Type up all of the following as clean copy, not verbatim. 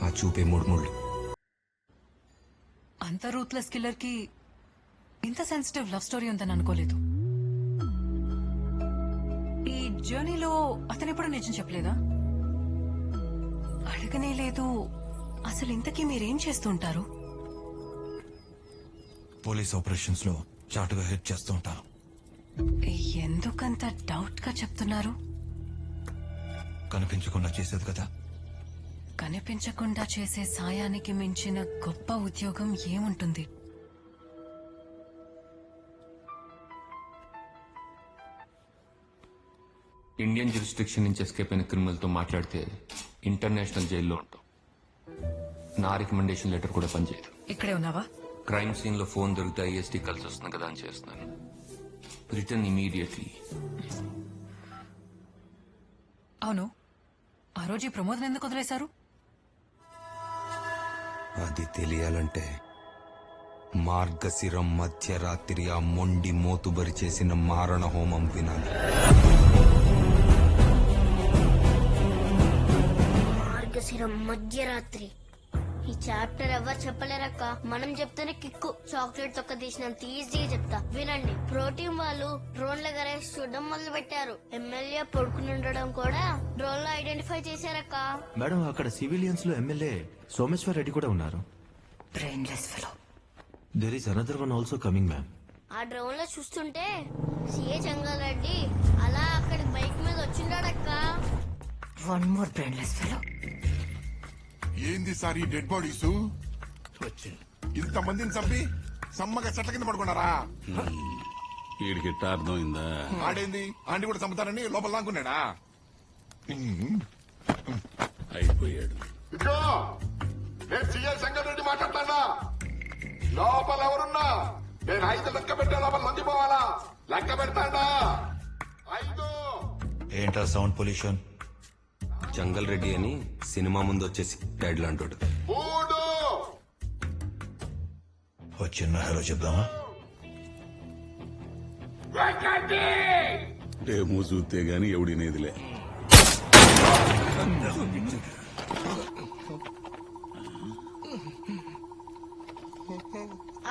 ఆ చూపే మూడు ముళ్ళు. అంత రూత్లెస్ కిల్లర్ కి ఇంత సెన్సిటివ్ లవ్ స్టోరీ ఉందని అనుకోలేదు. ఈ జర్నీలో అతనెప్పుడు నిజం చెప్పలేదా? అడగనే లేదు. అసలు ఇంతకీ మీరేం చేస్తుంటారు? పోలీస్ ఆపరేషన్స్ లో చాటుగా హెల్ప్ చేస్తూ ఉంటాను. ఎందుకంత డౌట్ గా చెప్తున్నారు? కనిపించకుండా చేసేది కదా. కనిపించకుండా చేసే సాయానికి మించిన గొప్ప ఉద్యోగం ఏముంటుంది? ఇండియన్ జ్యూరిస్డిక్షన్ నుంచి ఎస్కేప్ అయిన క్రిమినల్ తో మాట్లాడితే ఇంటర్నేషనల్ జైల్లో ఉంటాం. నా రికమెండేషన్ లెటర్ కూడా పనిచేయదు. ఇక్కడే ఉన్నావా? క్రైమ్ సీన్ లో ఫోన్ దొరికితే ఐఎస్టీ కలిసి వస్తుంది కదా అని చేస్తున్నాను. Return immediately. అవును, ఆ రోజు ఈ ప్రమోద్ ఎందుకు వదిలేశారు? అది తెలియాలంటే మార్గశిరం మధ్యరాత్రి ఆ మొండి మోతుబరి చేసిన మారణ హోమం వినాలి. మార్గశిరం మధ్యరాత్రి ఈ చాప్టర్ ఎవరు చెప్పలేరక్క. మనం చెప్తేనే కిక్కు. చాక్లెట్ తొక్క తీసినంత ఈజీగా చెప్తా వినండి. ప్రోటీన్ వాళ్ళు డ్రోన్ల గరేసి చూడడం మొదలు పెట్టారు. ఎమ్మెల్యే పడుకుని ఉండడం కూడా డ్రోన్ లో ఐడెంటిఫై చేశారక్క. మేడం, అక్కడ సివిలియన్స్ లో ఎమ్మెల్యే సోమేశ్వర్ రెడ్డి కూడా ఉన్నారు. Brainless fellow. There is another one also coming ma'am. ఆ డ్రోన్ లో చూస్తుంటే సిఏ జంగల్ రెడ్డి అలా అక్కడికి బైక్ మీద వచ్చిండాడక్క. One more brainless fellow. ఏంది సార్ ఈ డెడ్ బాడీస్? ఇంత మందిని చంపి సమ్మగా చెట్ల కింద పడుకున్నారా? వీడికి ఎట్టా అర్థమైందా? ఆడేంది ఆంటీ కూడా చంపుతారని లోపల లాక్కున్నాడా? అయిపోయాడు. ఇదిగో నేను సీఐ సంగారెడ్డి మాట్లాడతానా? లోపల ఎవరున్నా నేను 5 లెక్క పెట్టే లోపల లొంగిపోవాలా? లెక్క పెడతాడా? 5. ఏంటా సౌండ్ పొల్యూషన్? జంగల్ రెడ్డి అని సినిమా ముందు వచ్చేసి డైడ్ లాంటోడు. 3. చిన్న హలో చెప్దామా? రేమో చూస్తే గాని ఎవడినేదిలే.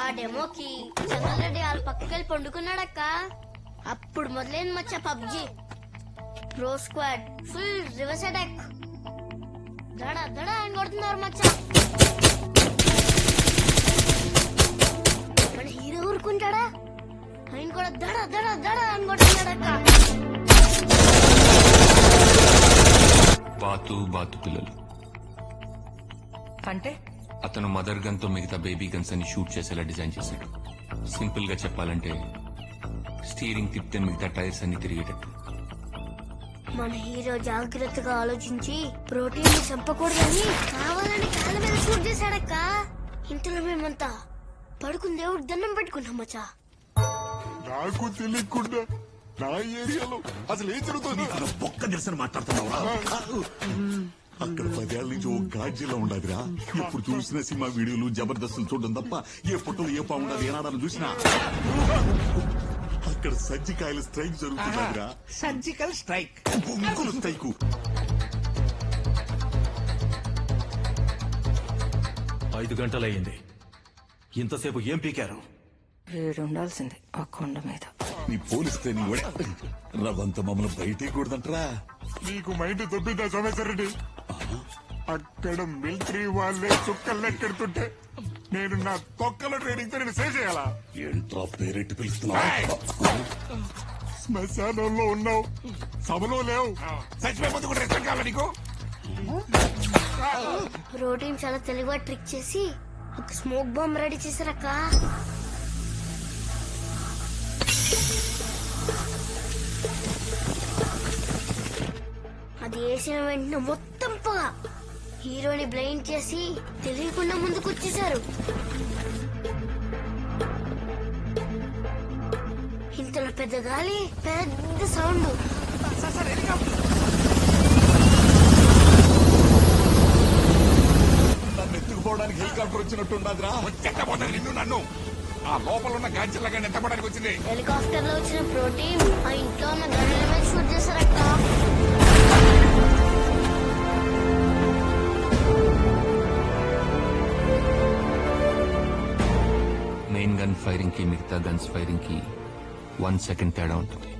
ఆ డెమోకి జంగల్ రెడ్డి వాళ్ళ పక్కకెళ్ళి పండుకున్నాడక్క. అప్పుడు మొదలైంది మచ్చ PUBG. Pro squad full reverse attack. దడ దడ అని కొడుతున్నారు మచ్చ. మన హీరో ఊరుకుంటాడా? ఆయన కూడా దడ దడ దడ అని కొడుతున్నాడక్క. బాతు బాతు పిల్లలు అంటే అతను మదర్ గన్ తో మిగతా బేబీ గన్స్ అని షూట్ చేసేలా డిజైన్ చేశాడు. సింపుల్ గా చెప్పాలంటే స్టీరింగ్ తిప్పితే మిగతా టైర్స్ అన్ని తిరిగేటట్టు. మన హీరో జాగ్రత్తగా ఆలోచించి ప్రోటీన్ చంపకూడదని కావాలని కాళ్ళ మీద షూట్ చేశాడక్క. ఇంతలో మేమంతా పడుకుని దేవుడు దండం పెట్టుకున్నాం మచ్చా. నాకు తెలియకుండా నా ఏరియాలో అసలు ఏం జరుగుతుంది? ఒక్క నిరసన మాట్లాడుతున్నావురా? అక్కడ 10 ఏళ్ల నుంచి ఓ గాడ్జిలా ఉండదురా. ఎప్పుడు చూసిన సినిమా వీడియోలు జబర్దస్తులు చూడడం తప్ప ఏ పుట్టలు ఏ పావుండదు ఏనాడని చూసినా. అక్కడ సజ్జికాయల స్ట్రైక్ జరుగుతుందిరా. Surgical strike. బొంగులు స్ట్రైక్. ఐదు గంటలయ్యింది. ఇంతసేపు ఏం పీకారు? ఉండాల్సింది ఆ కొండ మీద. నీ పోలీస్ ట్రైనింగ్ రవంతా మమ్మల్ని బయటే కూడదంటరా. నీకు మైండ్ దొబ్బిందా సోమేశ్వర రెడ్డి? అక్కడ మిలిటరీ వాళ్ళే చుక్కలు లెక్కెడుతుంటే నేను నా తొక్కల ట్రైనింగ్ తో నేను సేవ్ చేయాలా? ఏంట్రా పేరెట్టి పిలుస్తున్నావు? శ్మశానంలో ఉన్నావు, సభలో లేవు. చచ్చిపోయే ముందు కూడా రెస్పెక్ట్ కావాలా నీకు? ప్రోటీన్ చాలా తెలివిగా ట్రిక్ చేసి ఒక స్మోక్ బాంబ్ రెడీ చేశారక్క. అది వేసిన వెంటనే మొత్తం పొగ. హీరోని బ్లైండ్ చేసి తెలియకుండా ముందుకు వచ్చేసారు. ఇంతలో పెద్ద గాలి, పెద్ద సౌండ్. నన్ను ఎత్తుకుపోవడానికి హెలికాప్టర్ వచ్చినట్టుండదురా. చెట్టబోతాను నిన్ను నన్ను. ఆ లోపల ఉన్న గాంచెల్లాగా ఎత్తపడానికి వచ్చింది. హెలికాప్టర్ లో వచ్చిన ప్రోటీన్ ఆ ఇంట్లో ఉన్న గన్నుల మీద షూట్ చేశారక్క. గన్ ఫైరింగ్ కి మిగతా గన్స్ ఫైరింగ్ కి 1 సెకండ్ తేడా ఉంటుంది.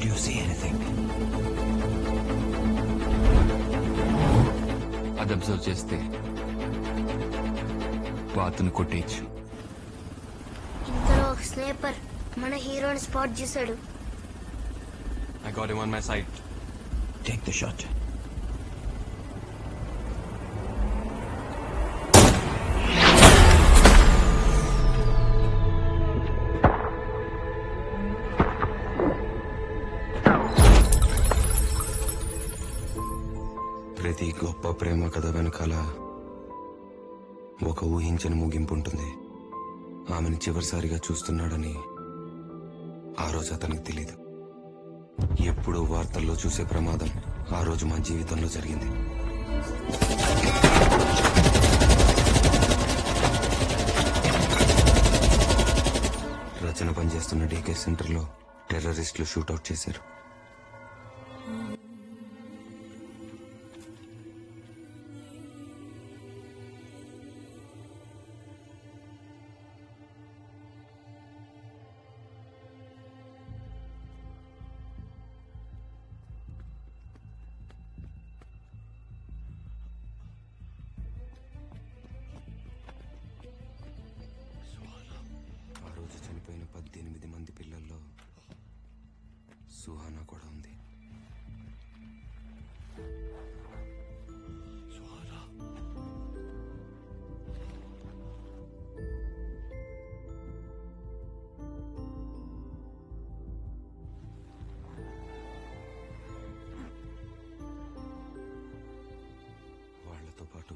Do you see anything? అది అబ్జర్వ్ చేస్తే బాతును కొట్టేయచ్చు. ఇంతలో ఒక స్నేపర్ మన హీరోని స్పాట్ చేశాడు. I got him on my side. Take the shot. ప్రతి గొప్ప ప్రేమ కథ వెనకాల ఒక ఊహించని ముగింపు ఉంటుంది. ఆమెను చివరిసారిగా చూస్తున్నాడని ఆ రోజు అతనికి తెలీదు. ఎప్పుడో వార్తల్లో చూసే ప్రమాదం ఆ రోజు మా జీవితంలో జరిగింది. రచన పనిచేస్తున్న డీకే సెంటర్లో టెర్రరిస్టులు షూటౌట్ చేశారు. ఆ రోజు చనిపోయిన 18 మంది పిల్లల్లో సుహానా కూడా ఉంది. వాళ్ళతో పాటు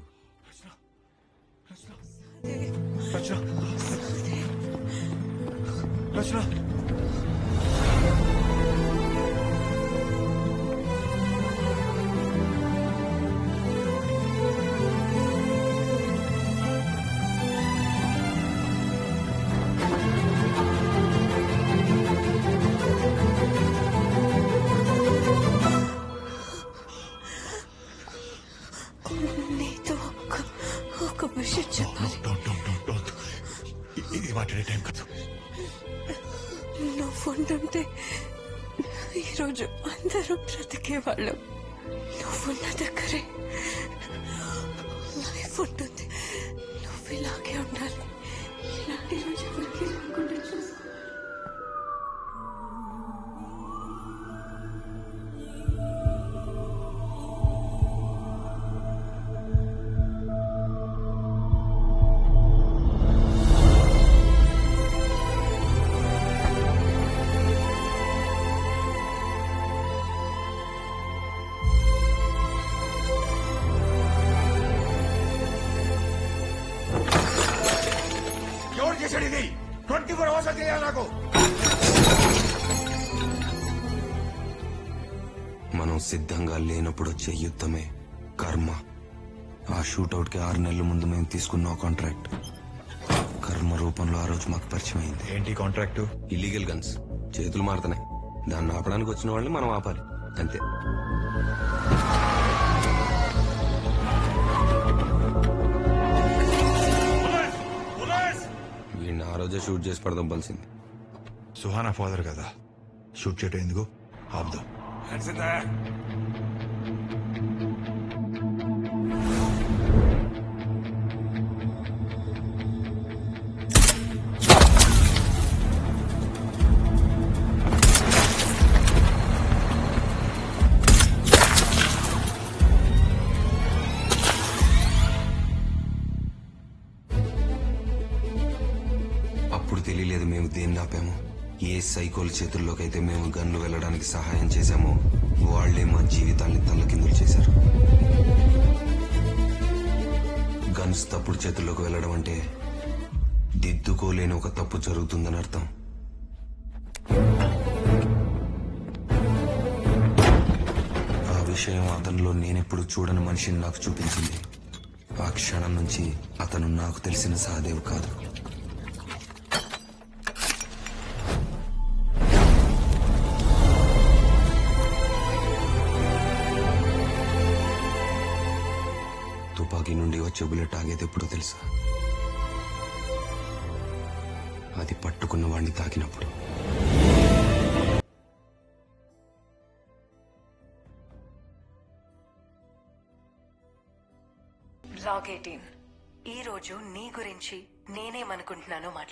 నీతో ఒక విషయం చెప్పాలి. ఇది మాట్లాడే టైం కాదు. నువ్వు ఉండుంటే ఈరోజు అందరూ బ్రతికేవాళ్ళం. నువ్వున్న దగ్గరే లైఫ్ ఉంటుంది. నువ్వు ఇలాగే ఉండాలి. ఇలాంటి రోజు ఎవరికి రాకుండా చూసుకో. ఎవరు చేశాడు ఇది? 24 hours చేయాలి నాకు. మనం సిద్ధంగా లేనప్పుడు వచ్చే యుద్ధమే కర్మ. ఆ షూట్అవుట్ కి 6 నెలల ముందు మేము తీసుకున్న కాంట్రాక్ట్ కర్మ రూపంలో ఆ రోజు మాకు పరిచయం అయింది. ఏంటి కాంట్రాక్టు? ఇల్లీగల్ గన్స్ చేతులు మారుతున్నాయి. దాన్ని ఆపడానికి వచ్చిన వాళ్ళని మనం ఆపాలి, అంతే. వీడిని ఆ రోజే షూట్ చేసి పడదొబ్బాల్సింది. సుహానా ఫాదర్ కదా, షూట్ చేయటం ఎందుకు? ఆపుదాం. అప్పుడు తెలియలేదు మేము దేన్ని ఆపాము. ఏ సైకోల చేతుల్లోకైతే మేము గన్లు వెళ్ళడానికి సహాయం చేశామో వాళ్లే మా జీవితాల్ని తల్లకిందులు చేశారు. గన్స్ తప్పుడు చేతుల్లోకి వెళ్ళడం అంటే దిద్దుకోలేని ఒక తప్పు జరుగుతుందని అర్థం. ఆ విషయం అతనిలో నేనెప్పుడు చూడని మనిషిని నాకు చూపించింది. ఆ క్షణం నుంచి అతను నాకు తెలిసిన సహదేవ్ కాదు. తుపాకీ నుండి వచ్చే బుల్లెట్ ఆగేది ఎప్పుడో తెలుసా? అది పట్టుకున్న వాడిని తాకినప్పుడు. లాగ్ 18 ఈ రోజు నీ గురించి నేనేమనుకుంటున్నానో మాట్లాడు.